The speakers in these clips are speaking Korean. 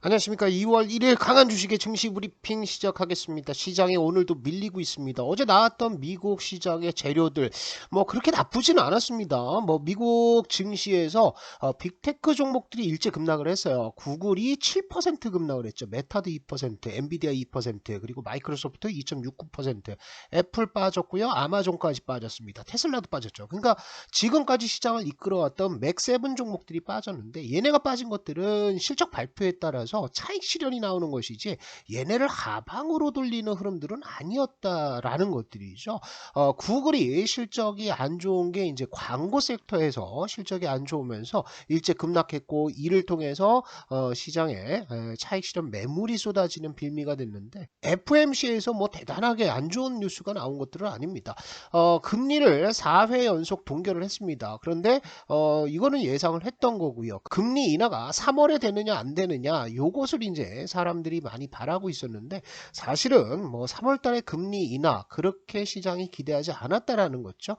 안녕하십니까. 2월 1일 강한 주식의 증시 브리핑 시작하겠습니다. 시장에 오늘도 밀리고 있습니다. 어제 나왔던 미국 시장의 재료들 뭐 그렇게 나쁘지는 않았습니다. 뭐 미국 증시에서 빅테크 종목들이 일제 급락을 했어요. 구글이 7% 급락을 했죠. 메타도 2%, 엔비디아 2%, 그리고 마이크로소프트 2.69%, 애플 빠졌고요. 아마존까지 빠졌습니다. 테슬라도 빠졌죠. 그러니까 지금까지 시장을 이끌어왔던 맥7 종목들이 빠졌는데, 얘네가 빠진 것들은 실적 발표에 따라서 차익 실현이 나오는 것이지 얘네를 하방으로 돌리는 흐름들은 아니었다라는 것들이죠. 구글이 실적이 안 좋은 게 이제 광고 섹터에서 실적이 안 좋으면서 일제 급락했고, 이를 통해서 시장에 차익 실현 매물이 쏟아지는 빌미가 됐는데, FMC에서 뭐 대단하게 안 좋은 뉴스가 나온 것들은 아닙니다. 금리를 4회 연속 동결을 했습니다. 그런데 이거는 예상을 했던 거고요. 금리 인하가 3월에 되느냐 안 되느냐, 요것을 이제 사람들이 많이 바라고 있었는데, 사실은 뭐 3월 달에 금리 인하 그렇게 시장이 기대하지 않았다라는 거죠.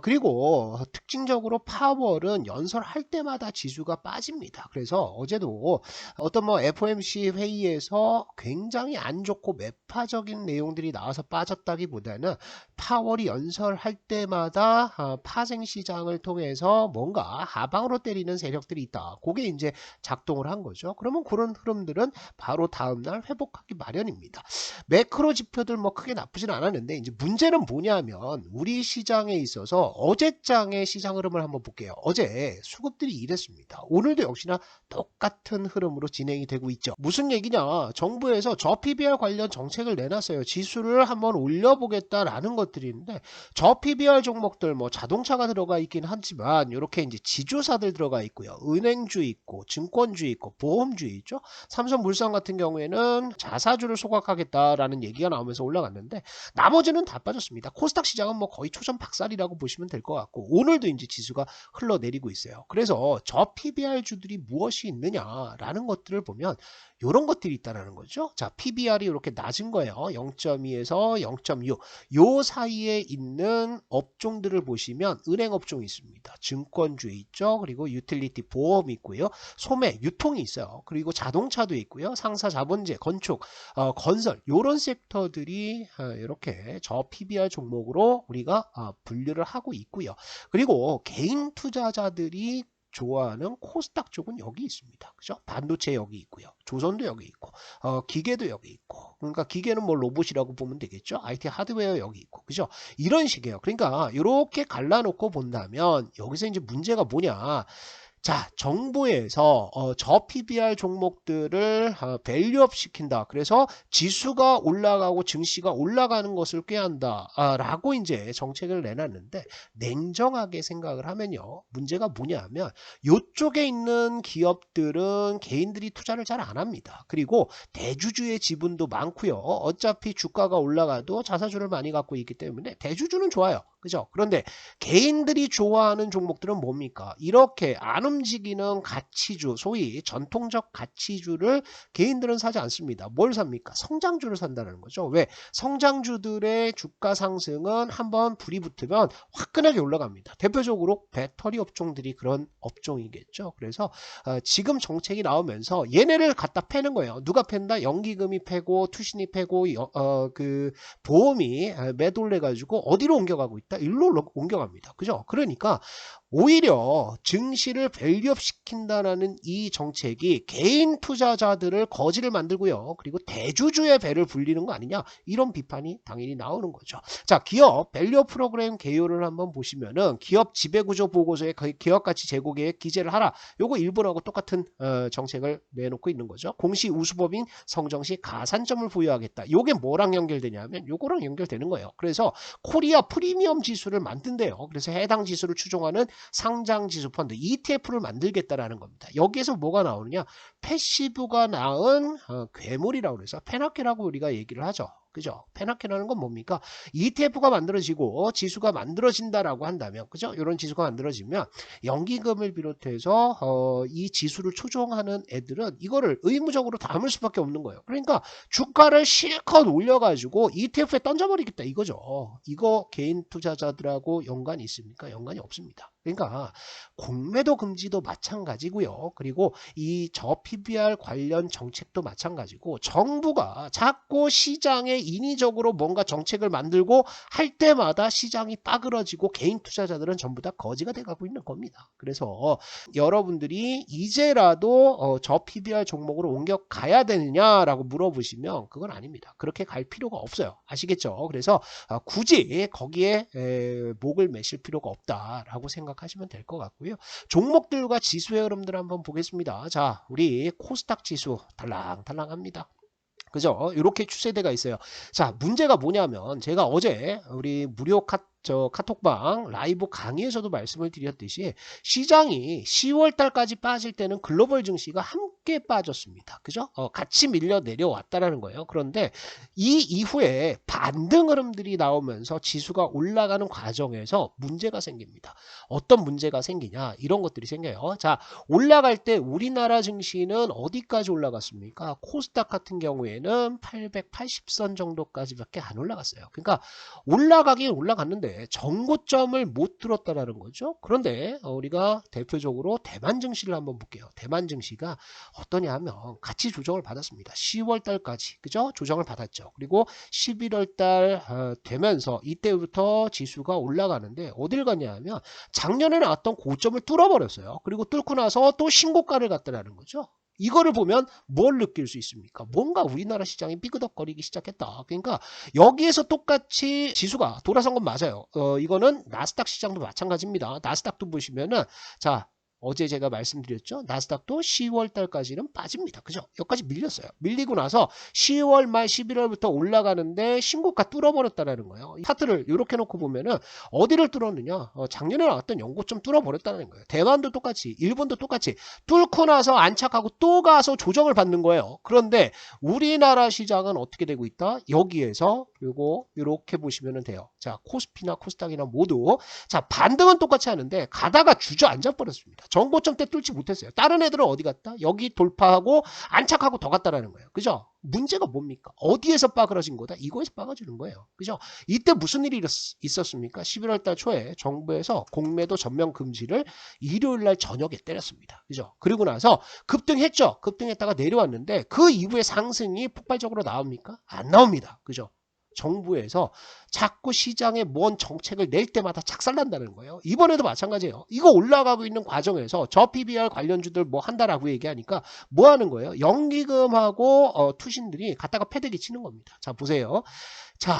그리고 특징적으로 파월은 연설할 때마다 지수가 빠집니다. 그래서 어제도 어떤 뭐 FOMC 회의에서 굉장히 안 좋고 매파적인 내용들이 나와서 빠졌다기보다는 파월이 연설할 때마다 파생 시장을 통해서 뭔가 하방으로 때리는 세력들이 있다. 그게 이제 작동을 한 거죠. 그러면 그런 흐름들은 바로 다음날 회복하기 마련입니다. 매크로 지표들 뭐 크게 나쁘진 않았는데, 이제 문제는 뭐냐면 우리 시장에 있어서 어제장의 시장 흐름을 한번 볼게요. 어제 수급들이 이랬습니다. 오늘도 역시나 똑같은 흐름으로 진행이 되고 있죠. 무슨 얘기냐? 정부에서 저PBR 관련 정책을 내놨어요. 지수를 한번 올려보겠다라는 것들인데, 저PBR 종목들 뭐 자동차가 들어가 있긴 하지만 이렇게 이제 지주사들 들어가 있고요. 은행주 있고 증권주 있고 보험주 있죠. 삼성물산 같은 경우에는 자사주를 소각하겠다라는 얘기가 나오면서 올라갔는데, 나머지는 다 빠졌습니다. 코스닥 시장은 뭐 거의 초전박살이라고 보시면 될 것 같고, 오늘도 이제 지수가 흘러내리고 있어요. 그래서 저 PBR 주들이 무엇이 있느냐라는 것들을 보면 이런 것들이 있다라는 거죠. 자, PBR이 이렇게 낮은 거예요. 0.2에서 0.6. 요 사이에 있는 업종들을 보시면 은행 업종이 있습니다. 증권주 있죠. 그리고 유틸리티 보험 있고요. 소매, 유통이 있어요. 그리고 자동차도 있고요. 상사 자본재, 건축, 건설, 요런 섹터들이 이렇게 저 PBR 종목으로 우리가 분류를 하고 있고요. 그리고 개인 투자자들이 좋아하는 코스닥 쪽은 여기 있습니다. 그죠? 반도체 여기 있고요. 조선도 여기 있고, 기계도 여기 있고. 그러니까 기계는 뭐 로봇이라고 보면 되겠죠? IT 하드웨어 여기 있고. 그죠? 이런 식이에요. 그러니까 이렇게 갈라놓고 본다면 여기서 이제 문제가 뭐냐? 자, 정부에서 저 PBR 종목들을 밸류업 시킨다. 그래서 지수가 올라가고 증시가 올라가는 것을 꾀한다. 라고 이제 정책을 내놨는데, 냉정하게 생각을 하면요. 문제가 뭐냐면 이쪽에 있는 기업들은 개인들이 투자를 잘 안 합니다. 그리고 대주주의 지분도 많고요. 어차피 주가가 올라가도 자사주를 많이 갖고 있기 때문에 대주주는 좋아요. 그죠? 그런데 개인들이 좋아하는 종목들은 뭡니까? 이렇게 안 움직이는 가치주, 소위 전통적 가치주를 개인들은 사지 않습니다. 뭘 삽니까? 성장주를 산다는 거죠. 왜? 성장주들의 주가 상승은 한번 불이 붙으면 화끈하게 올라갑니다. 대표적으로 배터리 업종들이 그런 업종이겠죠. 그래서 지금 정책이 나오면서 얘네를 갖다 패는 거예요. 누가 팬다? 연기금이 패고 투신이 패고 그 보험이 매도를 해가지고 어디로 옮겨가고 있다? 일로 옮겨갑니다. 그죠? 그러니까 오히려 증시를 밸류업 시킨다는 이 정책이 개인 투자자들을 거지를 만들고요. 그리고 대주주의 배를 불리는 거 아니냐? 이런 비판이 당연히 나오는 거죠. 자, 기업 밸류업 프로그램 개요를 한번 보시면은 기업 지배구조 보고서에 기업 가치 제고 계획 기재를 하라. 요거 일본하고 똑같은 정책을 내놓고 있는 거죠. 공시 우수법인 성정시 가산점을 부여하겠다. 요게 뭐랑 연결되냐면 요거랑 연결되는 거예요. 그래서 코리아 프리미엄 지수를 만든대요. 그래서 해당 지수를 추종하는 상장지수 펀드 ETF를 만들겠다라는 겁니다. 여기에서 뭐가 나오느냐? 패시브가 낳은 괴물이라고 그래서 페나케라고 우리가 얘기를 하죠. 그죠? 페나케라는 건 뭡니까? ETF가 만들어지고 지수가 만들어진다라고 한다면, 그죠? 이런 지수가 만들어지면 연기금을 비롯해서 이 지수를 추종하는 애들은 이거를 의무적으로 담을 수밖에 없는 거예요. 그러니까 주가를 실컷 올려가지고 ETF에 던져버리겠다 이거죠. 이거 개인 투자자들하고 연관이 있습니까? 연관이 없습니다. 그러니까 공매도 금지도 마찬가지고요. 그리고 이 저PBR 관련 정책도 마찬가지고 정부가 자꾸 시장에 인위적으로 뭔가 정책을 만들고 할 때마다 시장이 빠그러지고 개인 투자자들은 전부 다 거지가 돼가고 있는 겁니다. 그래서 여러분들이 이제라도 저PBR 종목으로 옮겨 가야 되느냐라고 물어보시면 그건 아닙니다. 그렇게 갈 필요가 없어요. 아시겠죠? 그래서 굳이 거기에 목을 매실 필요가 없다라고 생각하시면 될 것 같고요. 종목들과 지수의 흐름들 한번 보겠습니다. 자, 우리 코스닥 지수 달랑달랑합니다. 그죠? 이렇게 추세대가 있어요. 자, 문제가 뭐냐면 제가 어제 우리 무료 카톡방 라이브 강의에서도 말씀을 드렸듯이 시장이 10월 달까지 빠질 때는 글로벌 증시가 함께 빠졌습니다. 그죠? 같이 밀려 내려왔다라는 거예요. 그런데 이 이후에 반등 흐름들이 나오면서 지수가 올라가는 과정에서 문제가 생깁니다. 어떤 문제가 생기냐? 이런 것들이 생겨요. 자, 올라갈 때 우리나라 증시는 어디까지 올라갔습니까? 코스닥 같은 경우에는 880선 정도까지밖에 안 올라갔어요. 그러니까 올라가긴 올라갔는데 정고점을 못 뚫었다라는 거죠. 그런데 우리가 대표적으로 대만 증시를 한번 볼게요. 대만 증시가 어떠냐 하면 같이 조정을 받았습니다. 10월 달까지 그죠? 조정을 받았죠. 그리고 11월 달 되면서 이때부터 지수가 올라가는데 어딜 갔냐 하면 작년에 나왔던 고점을 뚫어버렸어요. 그리고 뚫고 나서 또 신고가를 갔다라는 거죠. 이거를 보면 뭘 느낄 수 있습니까? 뭔가 우리나라 시장이 삐그덕거리기 시작했다. 그러니까 여기에서 똑같이 지수가 돌아선 건 맞아요. 이거는 나스닥 시장도 마찬가지입니다. 나스닥도 보시면은 자, 어제 제가 말씀드렸죠. 나스닥도 10월 달까지는 빠집니다. 그죠? 여기까지 밀렸어요. 밀리고 나서 10월 말 11월부터 올라가는데 신고가 뚫어버렸다는 거예요. 이 차트를 이렇게 놓고 보면은 어디를 뚫었느냐? 작년에 나왔던 연고점 뚫어버렸다는 거예요. 대만도 똑같이, 일본도 똑같이 뚫고 나서 안착하고 또 가서 조정을 받는 거예요. 그런데 우리나라 시장은 어떻게 되고 있다? 여기에서 요거 이렇게 보시면 돼요. 자, 코스피나 코스닥이나 모두 자, 반등은 똑같이 하는데 가다가 주저앉아 버렸습니다. 정고점 때 뚫지 못했어요. 다른 애들은 어디 갔다? 여기 돌파하고 안착하고 더 갔다라는 거예요. 그죠? 문제가 뭡니까? 어디에서 빠그러진 거다? 이거에서 빠그러지는 거예요. 그죠? 이때 무슨 일이 있었습니까? 11월 달 초에 정부에서 공매도 전면 금지를 일요일 날 저녁에 때렸습니다. 그죠? 그리고 나서 급등했죠. 급등했다가 내려왔는데 그 이후에 상승이 폭발적으로 나옵니까? 안 나옵니다. 그죠? 정부에서 자꾸 시장에 뭔 정책을 낼 때마다 착살난다는 거예요. 이번에도 마찬가지예요. 이거 올라가고 있는 과정에서 저PBR 관련주들 뭐 한다라고 얘기하니까 뭐 하는 거예요? 연기금하고 투신들이 갖다가 패대기 치는 겁니다. 자, 보세요. 자,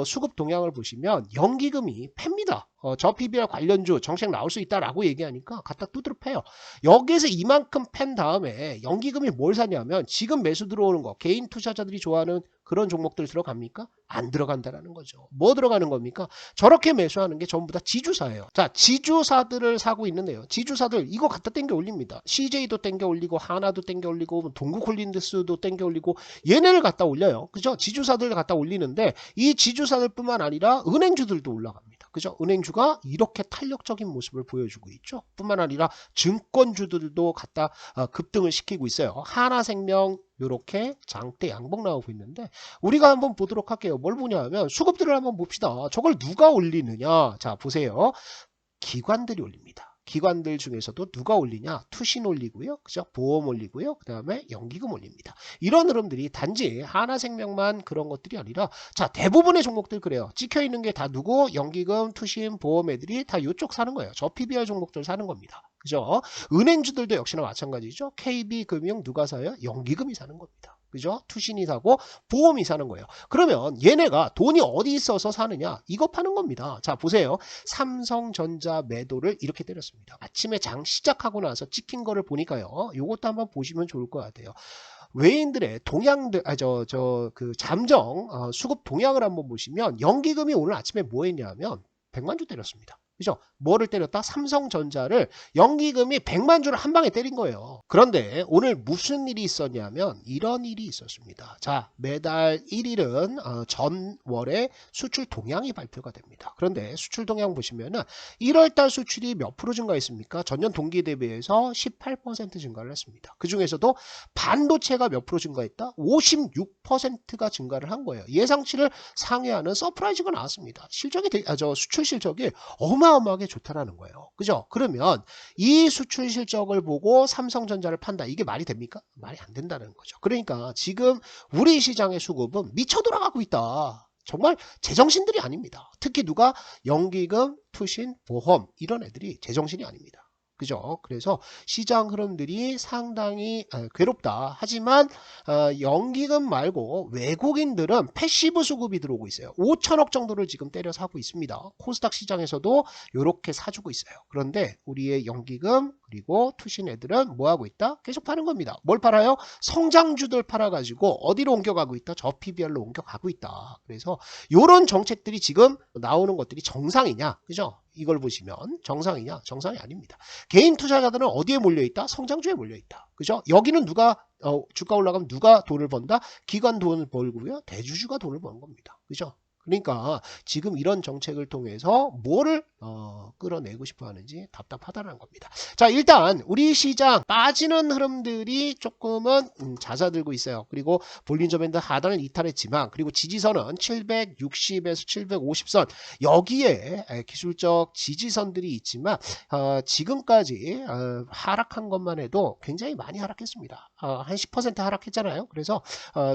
수급 동향을 보시면 연기금이 팹니다. 저PBR 관련주 정책 나올 수 있다라고 얘기하니까 갖다 두드려 패요. 여기에서 이만큼 팬 다음에 연기금이 뭘 사냐면 지금 매수 들어오는 거 개인 투자자들이 좋아하는 그런 종목들 들어갑니까? 안 들어간다라는 거죠. 뭐 들어가는 겁니까? 저렇게 매수하는 게 전부 다 지주사예요. 자, 지주사들을 사고 있는데요. 지주사들 이거 갖다 땡겨 올립니다. CJ도 땡겨 올리고 하나도 땡겨 올리고 동국홀린드스도 땡겨 올리고 얘네를 갖다 올려요. 그죠? 지주사들 갖다 올리는데 이 지주사들뿐만 아니라 은행주들도 올라갑니다. 그죠? 은행주가 이렇게 탄력적인 모습을 보여주고 있죠. 뿐만 아니라 증권주들도 갖다 급등을 시키고 있어요. 하나생명 이렇게 장대 양봉 나오고 있는데 우리가 한번 보도록 할게요. 뭘 보냐 하면 수급들을 한번 봅시다. 저걸 누가 올리느냐. 자, 보세요. 기관들이 올립니다. 기관들 중에서도 누가 올리냐? 투신 올리고요. 그죠? 보험 올리고요. 그 다음에 연기금 올립니다. 이런 흐름들이 단지 하나생명만 그런 것들이 아니라 자, 대부분의 종목들 그래요. 찍혀 있는 게 다 누구? 연기금, 투신, 보험 애들이 다 이쪽 사는 거예요. 저 PBR 종목들 사는 겁니다. 그죠? 은행주들도 역시나 마찬가지죠. KB금융 누가 사요? 연기금이 사는 겁니다. 그죠? 투신이 사고 보험이 사는 거예요. 그러면 얘네가 돈이 어디 있어서 사느냐? 이거 파는 겁니다. 자, 보세요. 삼성전자 매도를 이렇게 때렸습니다. 아침에 장 시작하고 나서 찍힌 거를 보니까요. 요것도 한번 보시면 좋을 것 같아요. 외인들의 동향들, 그 잠정 수급 동향을 한번 보시면 연기금이 오늘 아침에 뭐 했냐면 100만 주 때렸습니다. 그죠? 뭐를 때렸다? 삼성전자를 연기금이 100만 주를 한 방에 때린 거예요. 그런데 오늘 무슨 일이 있었냐면 이런 일이 있었습니다. 자, 매달 1일은 전월에 수출 동향이 발표가 됩니다. 그런데 수출 동향 보시면은 1월달 수출이 몇 프로 증가했습니까? 전년 동기 대비해서 18% 증가를 했습니다. 그 중에서도 반도체가 몇 프로 증가했다? 56%가 증가를 한 거예요. 예상치를 상회하는 서프라이즈가 나왔습니다. 수출 실적이 어마 어마어마하게 좋다라는 거예요. 그죠? 그러면 이 수출 실적을 보고 삼성전자를 판다. 이게 말이 됩니까? 말이 안 된다는 거죠. 그러니까 지금 우리 시장의 수급은 미쳐 돌아가고 있다. 정말 제정신들이 아닙니다. 특히 누가 연기금, 투신, 보험 이런 애들이 제정신이 아닙니다. 그죠? 그래서 시장 흐름들이 상당히 괴롭다. 하지만 연기금 말고 외국인들은 패시브 수급이 들어오고 있어요. 5천억 정도를 지금 때려 사고 있습니다. 코스닥 시장에서도 이렇게 사주고 있어요. 그런데 우리의 연기금 그리고 투신 애들은 뭐 하고 있다? 계속 파는 겁니다. 뭘 팔아요? 성장주들 팔아가지고 어디로 옮겨가고 있다? 저 PBR로 옮겨가고 있다. 그래서 이런 정책들이 지금 나오는 것들이 정상이냐? 그죠? 이걸 보시면 정상이냐? 정상이 아닙니다. 개인 투자자들은 어디에 몰려있다? 성장주에 몰려있다. 그죠? 여기는 누가 주가 올라가면 누가 돈을 번다? 기관 돈을 벌고요. 대주주가 돈을 버는 겁니다. 그죠? 그러니까 지금 이런 정책을 통해서 뭐를 끌어내고 싶어 하는지 답답하다는 겁니다. 자, 일단 우리 시장 빠지는 흐름들이 조금은 잦아들고 있어요. 그리고 볼린저 밴드 하단을 이탈했지만 그리고 지지선은 760에서 750선 여기에 기술적 지지선들이 있지만 지금까지 하락한 것만 해도 굉장히 많이 하락했습니다. 한 10% 하락했잖아요. 그래서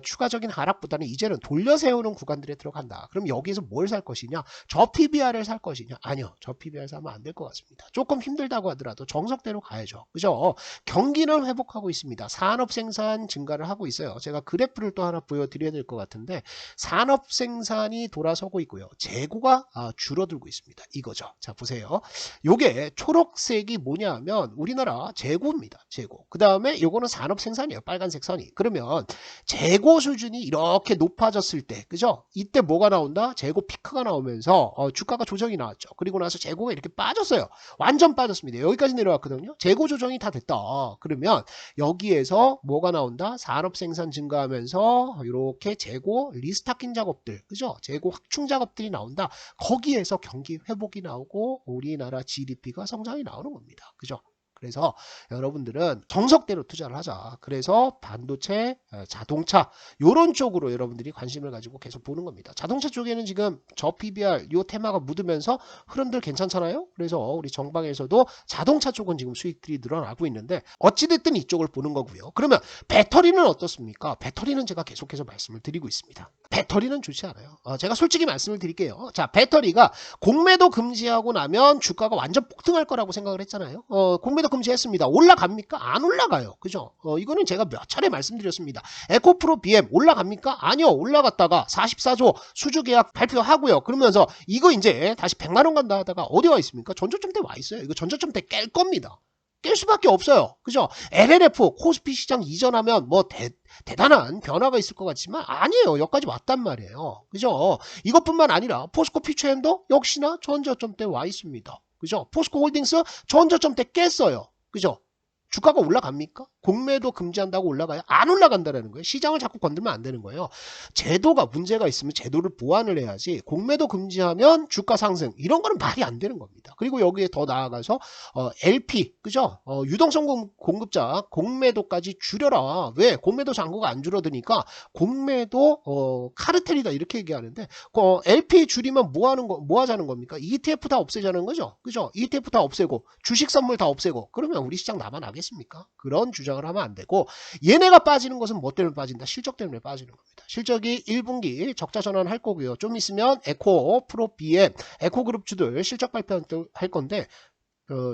추가적인 하락보다는 이제는 돌려 세우는 구간들에 들어간다. 그럼 여기서 뭘 살 것이냐? 저 PBR을 살 것이냐? 아니요. 저 PBR 사면 안 될 것 같습니다. 조금 힘들다고 하더라도 정석대로 가야죠. 그죠? 경기는 회복하고 있습니다. 산업 생산 증가를 하고 있어요. 제가 그래프를 또 하나 보여드려야 될 것 같은데 산업 생산이 돌아서고 있고요. 재고가 줄어들고 있습니다. 이거죠. 자, 보세요. 요게 초록색이 뭐냐 하면 우리나라 재고입니다. 재고. 그 다음에 요거는 산업 생산이에요. 빨간색 선이. 그러면 재고 수준이 이렇게 높아졌을 때, 그죠? 이때 뭐가 나온다? 재고 피크가 나오면서 주가가 조정이 나왔죠. 그리고 나서 재고가 이렇게 빠졌어요. 완전 빠졌습니다. 여기까지 내려왔거든요. 재고 조정이 다 됐다. 그러면 여기에서 뭐가 나온다? 산업 생산 증가하면서 이렇게 재고 리스타킹 작업들, 그죠? 재고 확충 작업들이 나온다. 거기에서 경기 회복이 나오고 우리나라 GDP가 성장이 나오는 겁니다. 그죠? 그래서 여러분들은 정석대로 투자를 하자. 그래서 반도체, 자동차 이런 쪽으로 여러분들이 관심을 가지고 계속 보는 겁니다. 자동차 쪽에는 지금 저 PBR 요 테마가 묻으면서 흐름들 괜찮잖아요. 그래서 우리 정방에서도 자동차 쪽은 지금 수익들이 늘어나고 있는데 어찌됐든 이쪽을 보는 거고요. 그러면 배터리는 어떻습니까? 배터리는 제가 계속해서 말씀을 드리고 있습니다. 배터리는 좋지 않아요. 제가 솔직히 말씀을 드릴게요. 자, 배터리가 공매도 금지하고 나면 주가가 완전 폭등할 거라고 생각을 했잖아요. 공매도 금지했습니다. 올라갑니까? 안 올라가요. 그죠? 이거는 제가 몇 차례 말씀드렸습니다. 에코프로 BM 올라갑니까? 아니요. 올라갔다가 44조 수주 계약 발표하고요. 그러면서 이거 이제 다시 100만 원 간다 하다가 어디 와 있습니까? 전저점대 와 있어요. 이거 전저점대 깰 겁니다. 깰 수밖에 없어요. 그죠? LLF 코스피 시장 이전하면 뭐 대단한 변화가 있을 것 같지만 아니에요. 여기까지 왔단 말이에요. 그죠? 이것뿐만 아니라 포스코 퓨처엠도 역시나 전저점대 와 있습니다. 그죠? 포스코 홀딩스 전저점대 깼어요. 그죠? 주가가 올라갑니까? 공매도 금지한다고 올라가요? 안 올라간다는 거예요. 시장을 자꾸 건들면 안 되는 거예요. 제도가 문제가 있으면 제도를 보완을 해야지 공매도 금지하면 주가 상승 이런 거는 말이 안 되는 겁니다. 그리고 여기에 더 나아가서 LP 그죠? 유동성 공급자 공매도까지 줄여라. 왜? 공매도 잔고가 안 줄어드니까 공매도 카르텔이다 이렇게 얘기하는데 LP 줄이면 뭐 하자는 겁니까? ETF 다 없애자는 거죠. 그죠? ETF 다 없애고 주식 선물 다 없애고 그러면 우리 시장 남아나겠습니까? 그런 주장을 하면 안 되고 얘네가 빠지는 것은 뭐 때문에 빠진다? 실적 때문에 빠지는 겁니다. 실적이 1분기 적자 전환할 거고요. 좀 있으면 에코, 프로, BM, 에코그룹주들 실적 발표할 건데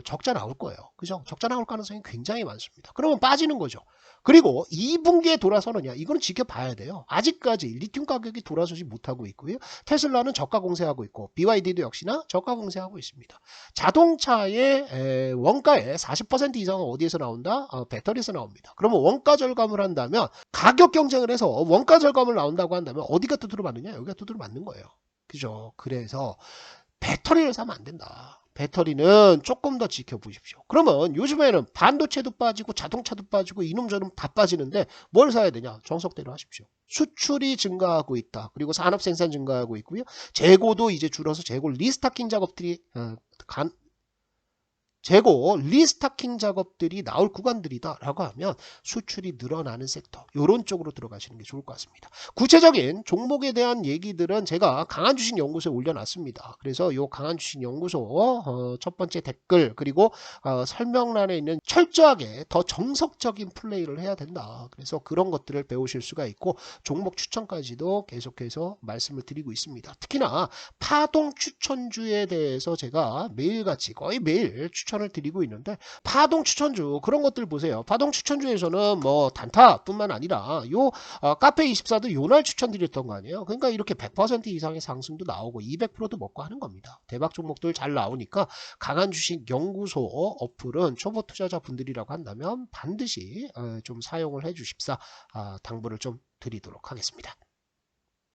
적자 나올 거예요. 그죠? 적자 나올 가능성이 굉장히 많습니다. 그러면 빠지는 거죠. 그리고 2분기에 돌아서느냐 이거는 지켜봐야 돼요. 아직까지 리튬 가격이 돌아서지 못하고 있고요. 테슬라는 저가 공세하고 있고 BYD도 역시나 저가 공세하고 있습니다. 자동차의 원가의 40% 이상은 어디에서 나온다? 배터리에서 나옵니다. 그러면 원가 절감을 한다면 가격 경쟁을 해서 원가 절감을 나온다고 한다면 어디가 두드러 맞느냐? 여기가 두드러 맞는 거예요. 그죠? 그래서 배터리를 사면 안 된다. 배터리는 조금 더 지켜보십시오. 그러면 요즘에는 반도체도 빠지고 자동차도 빠지고 이놈 저놈 다 빠지는데 뭘 사야 되냐? 정석대로 하십시오. 수출이 증가하고 있다. 그리고 산업 생산 증가하고 있고요. 재고도 이제 줄어서 재고 리스타킹 작업들이 재고 리스타킹 작업들이 나올 구간들이다라고 하면 수출이 늘어나는 섹터 요런 쪽으로 들어가시는 게 좋을 것 같습니다. 구체적인 종목에 대한 얘기들은 제가 강한주식연구소에 올려놨습니다. 그래서 요 강한주식연구소 첫 번째 댓글 그리고 설명란에 있는 철저하게 더 정석적인 플레이를 해야 된다. 그래서 그런 것들을 배우실 수가 있고 종목 추천까지도 계속해서 말씀을 드리고 있습니다. 특히나 파동 추천주에 대해서 제가 매일같이 거의 매일 추천을 드리고 있는데 파동 추천주 그런 것들 보세요. 파동 추천주에서는 뭐 단타뿐만 아니라 요 카페24도 요날 추천드렸던 거 아니에요. 그러니까 이렇게 100% 이상의 상승도 나오고 200%도 먹고 하는 겁니다. 대박 종목들 잘 나오니까 강한 주식 연구소 어플은 초보 투자자 분들이라고 한다면 반드시 좀 사용을 해 주십사 당부를 좀 드리도록 하겠습니다.